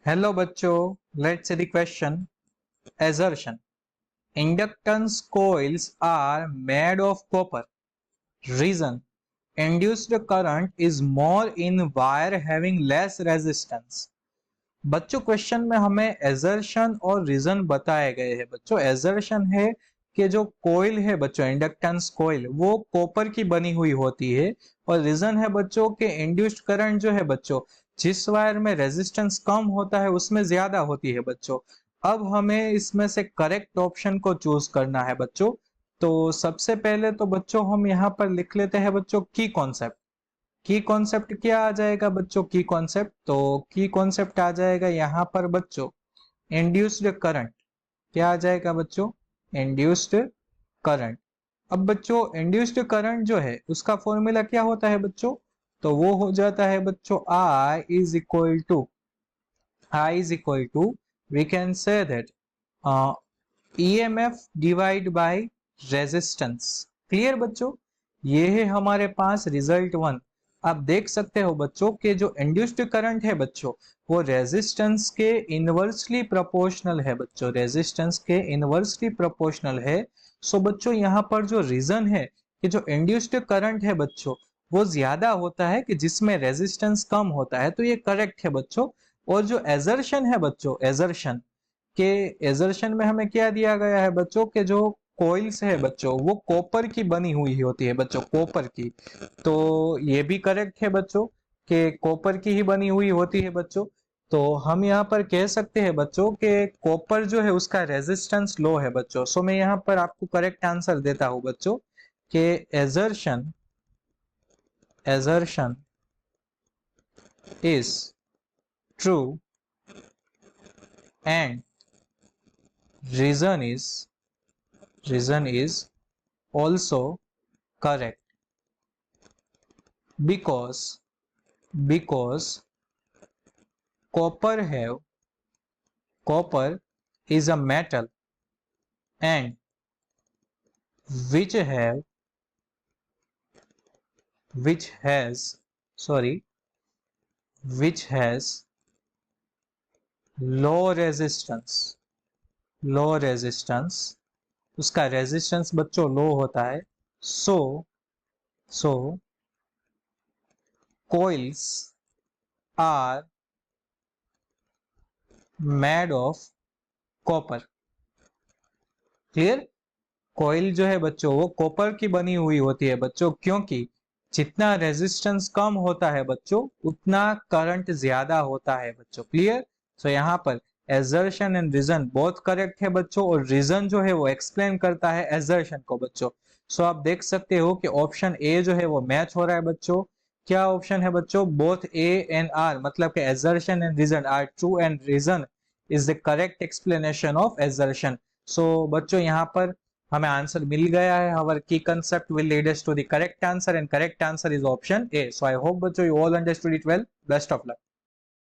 Hello बच्चों, let's see the question. Assertion. Inductance coils are made of copper. Reason. Induced current is more in wire having less resistance. बच्चों question में हमें assertion और reason बताए गए हैं. बच्चों एजर्शन है कि जो कोयल है बच्चों, इंडक्टेंस कोयल, वो कॉपर की बनी हुई होती है. और रीजन है बच्चों के इंड्यूस्ड करंट जो है बच्चों, जिस वायर में रेजिस्टेंस कम होता है उसमें ज्यादा होती है बच्चों. अब हमें इसमें से करेक्ट ऑप्शन को चूज करना है बच्चों. तो सबसे पहले तो बच्चों हम यहाँ पर लिख लेते हैं बच्चों की कॉन्सेप्ट. की कॉन्सेप्ट क्या आ जाएगा बच्चों? की कॉन्सेप्ट, तो की कॉन्सेप्ट आ जाएगा यहाँ पर बच्चों इंड्यूस्ड करंट. क्या आ जाएगा बच्चों? Induced current. अब बच्चों इंड्यूस्ड करंट जो है उसका फॉर्मूला क्या होता है बच्चों? तो वो हो जाता है बच्चों I is equal to we can say that EMF divide by resistance. Clear बच्चों? ये है हमारे पास रिजल्ट वन. आप देख सकते हो बच्चों के जो इंड्यूस्ड करंट है बच्चों वो रेजिस्टेंस के इनवर्सली प्रोपोर्शनल है बच्चों, रेजिस्टेंस के इनवर्सली प्रोपोर्शनल है. सो बच्चों यहाँ पर जो रीजन है कि जो इंड्यूस्ड करंट है बच्चों वो ज्यादा होता है कि जिसमें रेजिस्टेंस कम होता है, तो ये करेक्ट है बच्चों. और जो एजर्शन है बच्चों, एजर्शन के एजर्शन में हमें क्या दिया गया है बच्चों के जो कॉइल्स है बच्चों वो कॉपर की बनी हुई होती है बच्चों, कॉपर की. तो ये भी करेक्ट है बच्चों कि कॉपर की ही बनी हुई होती है बच्चों. तो हम यहाँ पर कह सकते हैं बच्चों कि कॉपर जो है उसका रेजिस्टेंस लो है बच्चों. सो मैं यहाँ पर आपको करेक्ट आंसर देता हूं बच्चों कि assertion is true and reason is also correct because copper is a metal and which has low resistance. उसका रेजिस्टेंस बच्चों लो होता है. सो coils are made of copper. Clear? Coil जो है बच्चों वो कॉपर की बनी हुई होती है बच्चों, क्योंकि जितना रेजिस्टेंस कम होता है बच्चों उतना करंट ज्यादा होता है बच्चों. क्लियर? सो यहाँ पर assertion and reason both correct है बच्चों, और रीजन जो है वो एक्सप्लेन करता है एजर्शन को बच्चों. सो आप देख सकते हो कि ऑप्शन ए जो है वो मैच हो रहा है बच्चों. क्या ऑप्शन है बच्चों? बोथ ए एंड आर, मतलब कि assertion and reason are true and reason is the correct explanation of assertion. So बच्चों यहाँ पर हमें आंसर मिल गया है. our key concept will lead us to the correct answer and correct answer is option A. so I hope बच्चों you all understood it well. best of luck.